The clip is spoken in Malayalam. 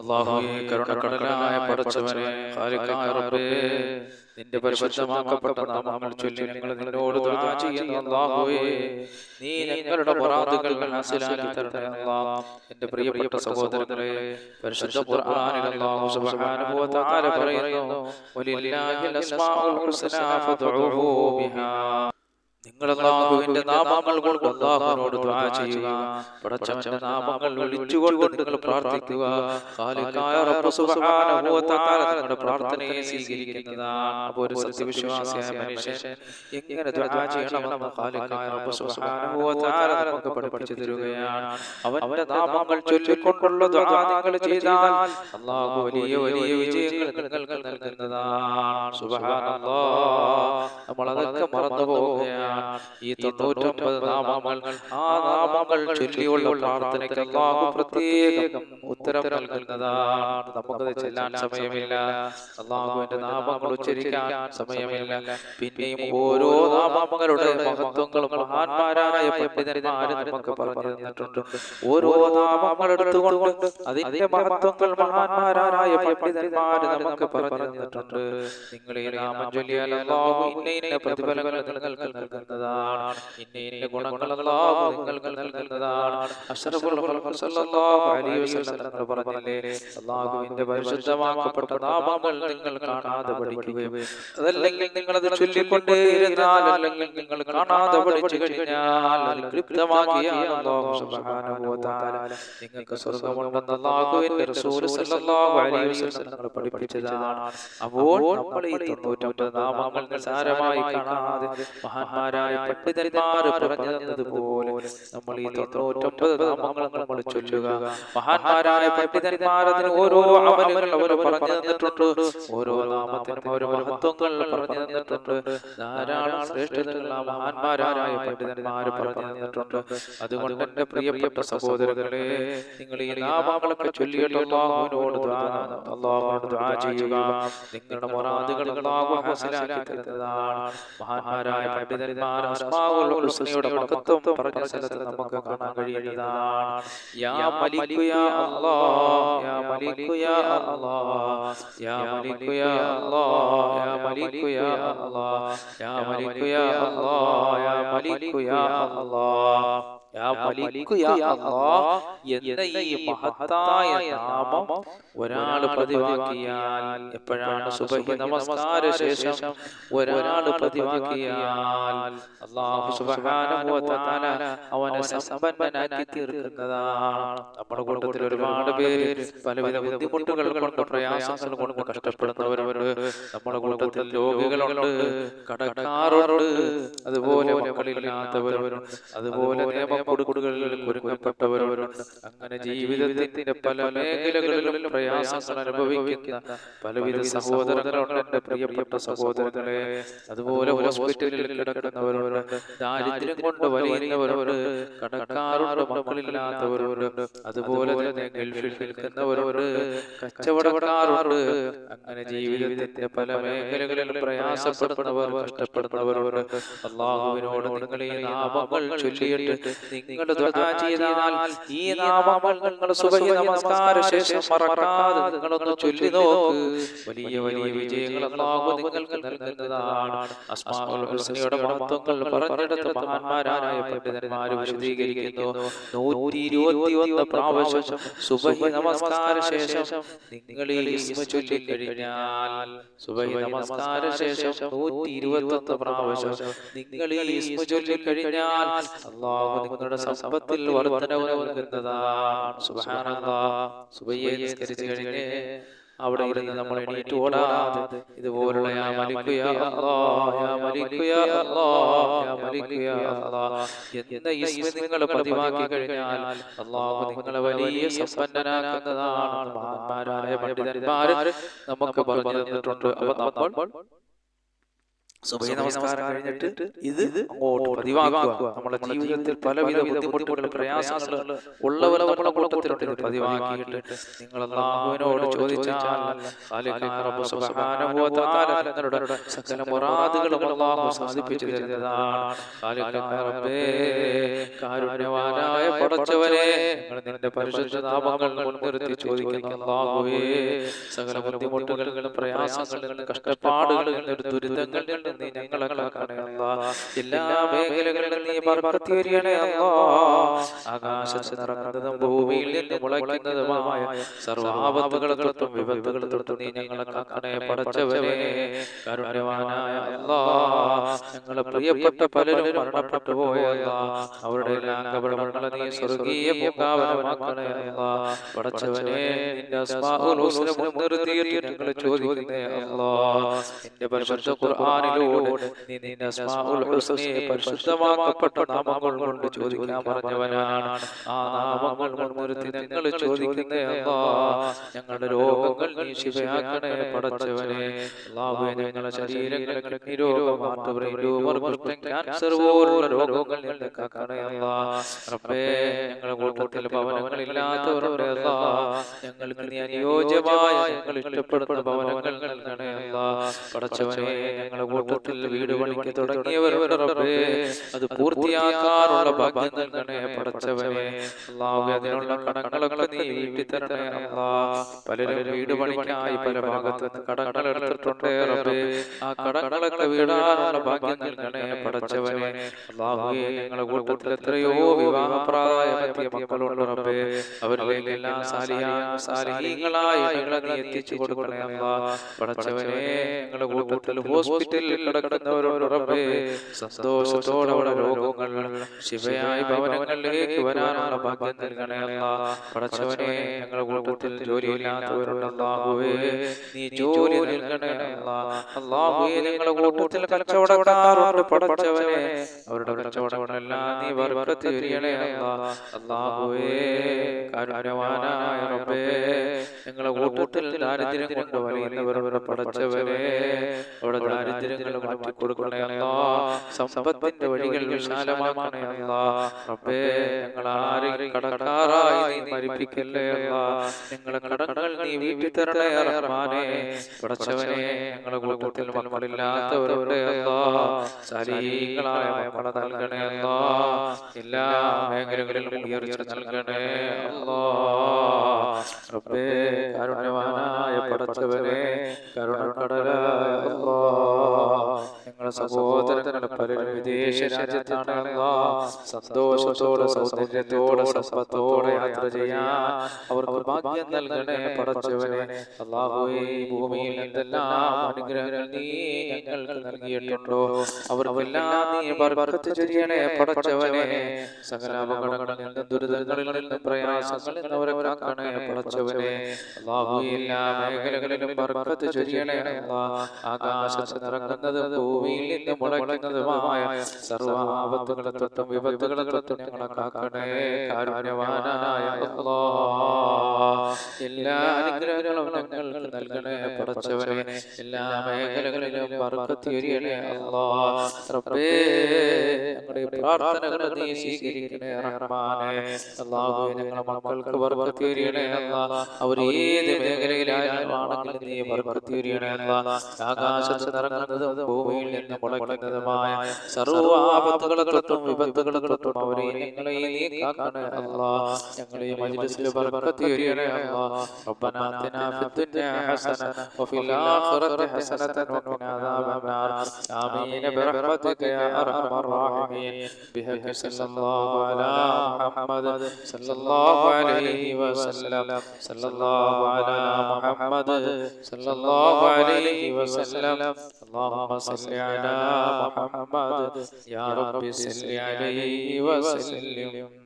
അല്ലാഹുവേ, കരുണക്കടലായ പടച്ചവനെ, ഖാലിഖായ റബ്ബേ, നിന്റെ പരിശുദ്ധമാക്കപ്പെട്ട നാമങ്ങൾ ചൊല്ലി ഞങ്ങൾ നിന്നോട് ദുആ ചെയ്യുന്നു. അല്ലാഹുവേ, നീ ഞങ്ങളുടെ മുറാദുകൾ ഹാസിലാക്കി തരണേ അല്ലാഹ്. എൻ്റെ പ്രിയപ്പെട്ട സഹോദരങ്ങളെ, പരിശുദ്ധ ഖുർആനിൽ അല്ലാഹു സുബ്ഹാനഹു വ തആല പറയുന്നു, വലില്ലാഹിൽ അസ്മാഉൽ ഹുസ്നാ ഫദ്ഉഹു ബിഹാ. നിങ്ങൾ അല്ലാഹുവിന്റെ നാമങ്ങൾ കൊണ്ട് അല്ലാഹുവിനോട് ദുആ ചെയ്യുക. പടച്ചവന്റെ നാമങ്ങൾ വിളിച്ചുകൊണ്ട് നിങ്ങൾ പ്രാർത്ഥിക്കുക. ഖാലിഖായ റബ്ബ് സുബ്ഹാനഹു വ തആല നിങ്ങളുടെ പ്രാർത്ഥനയെ സ്വീകരിക്കുന്നതാണ്. അപ്പോൾ ഒരു സത്യവിശ്വാസിയായ മനുഷ്യൻ എങ്ങനെ ദുആ ചെയ്യണമെന്ന് ഖാലിഖായ റബ്ബ് സുബ്ഹാനഹു വ തആല നമുക്ക് പഠിപ്പിച്ചു തരികയാണ്. അവന്റെ നാമങ്ങൾ ചൊല്ലിക്കൊണ്ടുള്ള ദുആ നിങ്ങൾ ചെയ്താൽ അല്ലാഹു വലിയ വലിയ വിജയങ്ങൾ നിങ്ങൾക്ക് നൽകുന്നതാണ്. സുബ്ഹാനല്ലാഹ്, നമ്മൾ അതൊക്കെ മറന്നു പോവുകയാണ്. ഈ 99 നാമങ്ങൾ, ആ നാമങ്ങൾ ചൊല്ലിയുള്ള പ്രാർത്ഥനയ്ക്ക് അല്ലാഹു പ്രത്യേകം ഉത്തരം നൽകുന്നതാണ്. നമുക്കത് ചെല്ലാൻ സമയമില്ല, അല്ലാഹുവിന്റെ നാമങ്ങൾ ഉച്ചരിക്കാൻ സമയമില്ല. പിന്നെയും ഓരോ നാമങ്ങളുടെ മഹത്വങ്ങളും മഹാന്മാരായ പണ്ഡിതന്മാര് നമുക്ക് പറഞ്ഞു തന്നിട്ടുണ്ട്. ഓരോ നാമങ്ങൾ എടുത്തുകൊണ്ട് അതിന്റെ മഹത്വങ്ങൾ മഹാന്മാരായ പണ്ഡിതന്മാര് നമുക്ക് പറഞ്ഞു തന്നിട്ടുണ്ട്. നിങ്ങൾ ഈ നാമം ചൊല്ലിയാൽ അല്ലാഹു ഇന്ന പ്രതിഫലങ്ങൾ നിങ്ങൾക്ക് നൽകുന്നതാണ്, ഇന്ന ഗുണങ്ങൾ അല്ലാഹു നിങ്ങൾക്ക് നൽകുന്നതാണ്. അഷ്റഫുൽ ഖൽഖ് സല്ലല്ലാഹു അലൈഹി വസല്ലം തങ്ങൾ പറഞ്ഞില്ലേ, അല്ലാഹുവിന്റെ പരിശുദ്ധമാക്കപ്പെട്ട നാമങ്ങൾ നിങ്ങൾ കാണാതെ പഠിക്കുകയും അതല്ലെങ്കിൽ നിങ്ങൾ അത് ചൊല്ലിക്കൊണ്ടേയിരുന്നാൽ, അല്ലെങ്കിൽ നിങ്ങൾ കാണാതെ പഠിച്ചു കഴിഞ്ഞാൽ കൃത്യമാക്കിയാൽ അല്ലാഹു സുബ്ഹാനഹു വ തആല നിങ്ങൾക്ക് സ്വർഗ്ഗമുണ്ടെന്ന് അല്ലാഹുവിന്റെ റസൂൽ സല്ലല്ലാഹു അലൈഹി വസല്ലം തങ്ങൾ പഠിപ്പിച്ചതാണ്. അപ്പോൾ നമ്മൾ ഈ 99 നാമങ്ങൾ നിസ്സാരമായി കാണാതെ മഹാന്മാരായ പണ്ഡിതന്മാർ പറഞ്ഞു തന്നതുപോലെ നമ്മൾ ഈ 99 നാമങ്ങൾ നമ്മൾ ചൊല്ലുക. മഹാന്മാരായ പണ്ഡിതന്മാർ അതിന് ഓരോ അമലുകൾ അവർ പറഞ്ഞു തന്നിട്ടുണ്ട്, ഓരോ നാമത്തിനും ഓരോ മഹത്വങ്ങൾ പറഞ്ഞു തന്നിട്ടുണ്ട്. ധാരാളം ശ്രേഷ്ഠതകൾ ആ മഹാന്മാരായ പണ്ഡിതന്മാർ പറഞ്ഞു തന്നിട്ടുണ്ട്. അതുകൊണ്ട് എന്റെ പ്രിയപ്പെട്ട സഹോദരങ്ങളെ, നിങ്ങൾ ഈ നാമങ്ങളൊക്കെ ചൊല്ലിയിട്ട് അല്ലാഹുവിനോട് ദുആ ചെയ്യുക. നിങ്ങളുടെ മുറാദുകൾ അല്ലാഹു ഹാസിലാക്കി തരുന്നതാണ്. മഹാന്മാരായ പണ്ഡിതന്മാർ അസ്മാഉൽ ഹുസ്നയുടെ മഹത്വം പറഞ്ഞ സ്ഥലത്ത് നമുക്ക് കാണാൻ കഴിയുന്നതാണ്. യാ മലികു യാ അല്ലാഹ്, യാ മലികു യാ അല്ലാഹ്, യാ മലികു യാ അല്ലാഹ്, യാ മലികു യാ അല്ലാഹ്, യാ മലികു യാ അല്ലാഹ്, യാ മലികു യാ അല്ലാഹ്, യാ മലികു യാ അല്ലാഹ് എന്ന ഈ മഹത്തായ നാമം ഒരാൾ പതിവാക്കിയാൽ, എപ്പോഴാണ് സുബ്ഹി നമസ്കാര ശേഷം ഒരാൾ പതിവാക്കിയാൽ അല്ലാഹു സുബ്ഹാനഹു വ തആല അവനെ സമ്പന്നനാക്കി തീർക്കുന്നതാണ്. നമ്മുടെ കൂട്ടത്തിൽ ഒരുപാട് പേര് പലവിധ ബുദ്ധിമുട്ടുകൾ കൊണ്ട്, പ്രയാസങ്ങൾ കൊണ്ട് കഷ്ടപ്പെടുന്നവരുണ്ട്. നമ്മുടെ കൂട്ടത്തിൽ രോഗികളുണ്ട്, കടക്കാറുണ്ട്, അതുപോലെ മക്കളില്ലാത്തവരുണ്ട്, അതുപോലെ നിയമക്കൊടുക്കുകളിൽ കുരുങ്ങപ്പെട്ടവരുണ്ട്. അങ്ങനെ ജീവിതത്തിന്റെ പല മേഖലകളിലും പ്രയാസങ്ങൾ അനുഭവിക്കുന്ന പലവിധ സഹോദരങ്ങളുണ്ട് എന്റെ പ്രിയപ്പെട്ട സഹോദരങ്ങളെ. അതുപോലെ ഹോസ്പിറ്റലിൽ കിടക്കുന്നവരുണ്ട്, ദാരിദ്ര്യം കൊണ്ട് വലിയുന്നവരുണ്ട്, കടക്കാറുണ്ട്, മക്കളില്ലാത്തവരുണ്ട്, അതുപോലെ തന്നെ ഗൾഫിൽ നിൽക്കുന്നവരുണ്ട്, കച്ചവടക്കാരുണ്ട്. അങ്ങനെ ജീവിതത്തിന്റെ പല മേഖലകളിൽ പ്രയാസപ്പെടുന്നവർ, കഷ്ടപ്പെടുന്നവരുണ്ട്. അല്ലാഹുവിനോട് നിങ്ങൾ ഈ നാമങ്ങൾ ചൊല്ലിയിട്ട് നിങ്ങൾ ദുആ ചെയ്താൽ, ഈ നാമങ്ങൾ നിങ്ങൾ സുബ്ഹി നമസ്കാര ശേഷം മറക്കാതെ നിങ്ങളൊന്ന് ചൊല്ലി നോക്ക്. വലിയ വലിയ വിജയങ്ങൾ അല്ലാഹു നിങ്ങൾക്ക് നൽകുന്നതാണ്. അസ്മാഉൽ ഹുസ്നയുടെ മഹത്വങ്ങൾ പറഞ്ഞെടുത്ത മഹാന്മാരായ പണ്ഡിതന്മാർ വിശദീകരിക്കുന്നു. 121 പ്രാവശ്യം സുബ്ഹി നമസ്കാര ശേഷം നിങ്ങൾ ഈ ഇസ്മ ചൊല്ലി കഴിഞ്ഞാൽ, സുബ്ഹി നമസ്കാര ശേഷം 121 പ്രാവശ്യം നിങ്ങൾ ഈ ഇസ്മ ചൊല്ലി കഴിഞ്ഞാൽ അല്ലാഹു നിങ്ങളുടെ സമ്പത്തിൽ വർധനവ് നൽകുന്നതാണ്. സുബ്ഹാനല്ലാഹ്. സുബ്ഹിയെ നിസ്കരിച്ചു കഴിഞ്ഞ് അവിടെ ഇരുന്ന് നമ്മൾ എണീറ്റ് ഓടാതെ ഇതുപോലുള്ള യാ മലികു യാ അല്ലാഹ്, യാ മലികു യാ അല്ലാഹ്, യാ മലികു യാ അല്ലാഹ് എന്ന ഇസ്മ നിങ്ങൾ പതിവാക്കി കഴിഞ്ഞാൽ അല്ലാഹു നിങ്ങളെ വലിയ സമ്പന്നനാക്കുന്നതാണ്. മഹാന്മാരായ പണ്ഡിതന്മാർ നമുക്ക് പറഞ്ഞു തന്നിട്ടുണ്ട്. അപ്പോൾ നമ്മൾ സുബഹി നമസ്കാരം കഴിഞ്ഞിട്ട് ഇത് അങ്ങോട്ട് പതിവാക്കുക. നമ്മുടെ ജീവിതത്തിൽ പലവിധ ബുദ്ധിമുട്ടുകൾ പ്രയാസങ്ങൾ ഉള്ളവർ നമ്മുടെ കൂട്ടത്തിലുണ്ട്. ഇത് പതിവാക്കിയിട്ട് നിങ്ങൾ അല്ലാഹുവിനോട് ചോദിച്ചാൽ നിങ്ങളുടെ സകല മുറാദുകളും അല്ലാഹു സാധിപ്പിച്ചു തരുന്നതാണ്. കാരുണ്യവാനായ പടച്ചവനെ, നിന്റെ പരിശുദ്ധ നാമങ്ങൾ മുൻനിർത്തി ചോദിക്കുന്ന അല്ലാഹുവേ, സകല ബുദ്ധിമുട്ടുകളിലും പ്രയാസങ്ങളിലും കഷ്ടപ്പാടുകളിലും ദുരിതങ്ങളിൽ നീ ഞങ്ങളെ കാക്കണേ അല്ലാഹ്. എല്ലാ മേഖലകളിലും നീ ബർക്കത്ത് ചൊരിയണേ അല്ലാഹ്. ആകാശത്ത് നിറങ്ങുന്നതും ഭൂമിയിൽ നിന്ന് മുളയ്ക്കുന്നതുമായ സർവ്വാപത്തുകളെ തൊട്ടും വിപത്തുകളെ തൊട്ടും നീ ഞങ്ങളെ കാക്കണേ പടച്ചവനെ. കാരുണ്യവാനായ അല്ലാഹ്, ഞങ്ങളെ പ്രിയപ്പെട്ട പലരും മരണപ്പെട്ടു പോയ അല്ലാഹ്, അവരുടെ എല്ലാം ഖബറുകളെ നീ സ്വർഗീയ പൂങ്കാവനമാക്കണേ അല്ലാഹ്. പടച്ചവനെ, നിന്റെ അസ്മാഉൽ ഹുസ്ന മുൻനിർത്തിയിട്ട് ഞങ്ങൾ ചോദിക്കുന്നേ അല്ലാഹ്, നിന്റെ പരിശുദ്ധ ഖുർആനിലൂടെ നീ നിന്റെ അസ്മാഉൽ ഹുസ്നയെ പരിശുദ്ധമാക്കപ്പെട്ട നാമങ്ങൾ കൊണ്ട് ചോദിക്കാൻ പറഞ്ഞവനാണ്. ആ നാമങ്ങൾ മുൻനിർത്തി ഞങ്ങൾ ചോദിക്കുന്നേ അല്ലാഹ്, ഞങ്ങളുടെ രോഗങ്ങൾ നീ ശിഫയാക്കണേ പടച്ചവനെ. അല്ലാഹുവേ, ഞങ്ങളുടെ ശരീരങ്ങളെ കിഡ്നി രോഗം, ഹാർട്ട് ബ്രെയിൻ ട്യൂമർ, ക്യാൻസർ പോലുള്ള രോഗങ്ങൾ നിന്ന് കാക്കണേ അല്ലാഹ്. റബ്ബേ, ഞങ്ങളുടെ കൂട്ടത്തിൽ ഭവനങ്ങളില്ലാത്തവരുടെ അല്ലാഹ്, ഞങ്ങൾക്ക് നീ അനുയോജ്യമായ ഞങ്ങൾ ഇഷ്ടപ്പെടുന്ന ഭവനങ്ങൾ നൽകണേ അല്ലാഹ്. പടച്ചവനെ, ഞങ്ങളുടെ കൂട്ടത്തിൽ വീട് പണിക്ക് തുടങ്ങിയവരുടെ റബ്ബേ, അത് പൂർത്തിയാക്കാനുള്ള ഭാഗ്യം നൽകണേ പടച്ചവനെ. അല്ലാഹുവേ, അതിനുള്ള കടങ്ങളൊക്കെ നീ വീട്ടി തരണേ അല്ലാഹ്. പലരും വീട് പണിക്കായി പല ഭാഗത്ത് നിന്ന് കടങ്ങൾ എടുത്തിട്ടുണ്ട് റബ്ബേ, ആ കടങ്ങളൊക്കെ വീടാനുള്ള ഭാഗ്യം നൽകണേ പടച്ചവനെ. അല്ലാഹുവേ, ഞങ്ങളുടെ കൂട്ടത്തിൽ എത്രയോ വിവാഹപ്രായമെത്തിയ മക്കളുണ്ട് റബ്ബേ, അവരിലേക്ക് എല്ലാ സാലിഹീങ്ങളായ ഇണകളെ നീ എത്തിച്ചു കൊടുക്കണേ അല്ലാഹ്. പടച്ചവനെ, ഞങ്ങളുടെ കൂട്ടത്തിൽ ഹോസ്പിറ്റലിൽ കിടക്കുന്നവരോട് റബ്ബേ, സന്തോഷത്തോടെ അവിടെ രോഗങ്ങൾ ശിവയായി ഭവനങ്ങളിലേക്ക് വരാനുള്ള ഭാഗ്യം നൽകണേ അല്ലാഹ്. പടച്ചവനെ, ഞങ്ങളുടെ കൂട്ടത്തിൽ ജോലിയില്ലാത്തവരുണ്ട് അല്ലാഹുവേ, നീ ജോലി നൽകണേ അല്ലാഹ്. അല്ലാഹുവേ, ഞങ്ങളുടെ കൂട്ടത്തിൽ കച്ചവടക്കാരുണ്ട് പടച്ചവനെ, അവരുടെ കച്ചവടങ്ങളെല്ലാം നീ ബർക്കത്ത് ചൊരിയണേ അല്ലാഹ്. അല്ലാഹുവേ, കാരുണ്യവാനായ റബ്ബേ, ഞങ്ങളുടെ കൂട്ടത്തിൽ ദാരിദ്ര്യം കൊണ്ട് വലയുന്നവരുടെ പടച്ചവനെ, അവിടെ ദാരിദ്ര്യങ്ങൾ മാറ്റി കൊടുക്കണേ അല്ലാഹ്. സമ്പത്തിന്റെ വഴികൾ വിശാലമാക്കണേ അല്ലാഹ്. റബ്ബേ, ഞങ്ങൾ ആരെയും കടക്കാരായി നീ മരിപ്പിക്കല്ലേ അല്ലാഹ്. ഞങ്ങളുടെ കടങ്ങൾ നീ വീട്ടി തരണേ റഹ്മാനേ. പടച്ചവനെ, ഞങ്ങളുടെ കൂട്ടത്തിൽ മക്കളില്ലാത്തവരുടെ അല്ലാഹ്, സാലിഹീങ്ങളായ മക്കളെ നൽകണേ അല്ലാഹ്. എല്ലാ മേഖലകളിലും ഉയർച്ച നൽകണേ അല്ലാഹ്. റബ്ബേ, കാരുണ്യവാനായ പടച്ചവനെ, കരുണക്കടലായ അല്ലാഹ്, ഞങ്ങളുടെ സഹോദരങ്ങളുടെ പലരും വിദേശ രാജ്യത്താണ് അല്ലാഹ്. സന്തോഷത്തോടെ സൗന്ദര്യത്തോടെ സമ്പത്തോടെ യാത്ര ചെയ്യാൻ അവർക്ക് ഭാഗ്യം നൽകണേ പടച്ചവനെ. അല്ലാഹുവേ, ഈ ഭൂമിയിൽ എന്തെല്ലാം അനുഗ്രഹങ്ങൾ നീ ഞങ്ങൾക്ക് നൽകിയിട്ടുണ്ടോ അവർക്കെല്ലാം നീ ബർക്കത്ത് ചൊരിയണേ പടച്ചവനെ. സകല അപകടങ്ങളിൽ നിന്നും ദുരിതങ്ങളിൽ നിന്നും പ്രയാസങ്ങളിൽ നിന്ന് അവരെ കാക്കണേ പടച്ചവനെ. അല്ലാഹുവേ, എല്ലാ മേഖലകളിലും ബർക്കത്ത് ചൊരിയണേ അല്ലാഹ്. ആകാശത്ത് നിറങ്ങുന്നതും ഭൂമിയിൽ നിന്ന് മുളയ്ക്കുന്നതുമായ സർവ്വ ആപത്തുകളെ തൊട്ടും വിപത്തുകളെ തൊട്ടും ഞങ്ങളെ കാക്കണേ കാരുണ്യവാനായ അല്ലാഹ്. എല്ലാ അനുഗ്രഹങ്ങളും ഞങ്ങൾക്ക് നൽകണേ പടച്ചവനെ. എല്ലാ മേഖലകളിലും ബർക്കത്ത് ചൊരിയണേ അല്ലാഹ്. റബ്ബേ, ഞങ്ങളുടെ പ്രാർത്ഥനകൾ നീ സ്വീകരിക്കണേ റഹ്മാനേ. അല്ലാഹുവേ, ഞങ്ങളുടെ മക്കൾക്ക് ബർക്കത്ത് ചൊരിയണേ അല്ലാഹ്. അവർ ഏത് മേഖലയിലാണെങ്കിലും നീ ബർക്കത്ത് ചൊരിയണേ അല്ലാഹ്. ആകാശത്ത് നിറങ്ങുന്നതും ഭൂമിയിൽ നിന്ന് മുളയ്ക്കുന്നതുമായ സർവ്വ ആപത്തുകളെ തൊട്ടും വിപത്തുകളെ തൊട്ടും അവരെ ഞങ്ങളെ നീ കാക്കണേ അല്ലാഹ്. ഞങ്ങളെ മജ്ലിസിൽ ബർക്കത്ത് ചൊരിയണേ അല്ലാഹ്. റബ്ബനാ ആതിനാ ഫിദ്ദുനിയ ഹസന വഫിൽ ആഖിറതി ഹസനതൻ വഖിനാ അദാബന്നാർ. ആമീൻ ബിറഹ്മതിക യാ അർഹമർ റഹീമീൻ. ബിഹഖി സല്ലല്ലാഹു അലാ മുഹമ്മദ് സല്ലല്ലാഹു അലൈഹി വസല്ലം. സല്ലല്ലാഹു അലാ മുഹമ്മദ് സല്ലല്ലാഹു അലൈഹി വസല്ലം. اللهم صل على محمد يا رب صل عليه وسلم.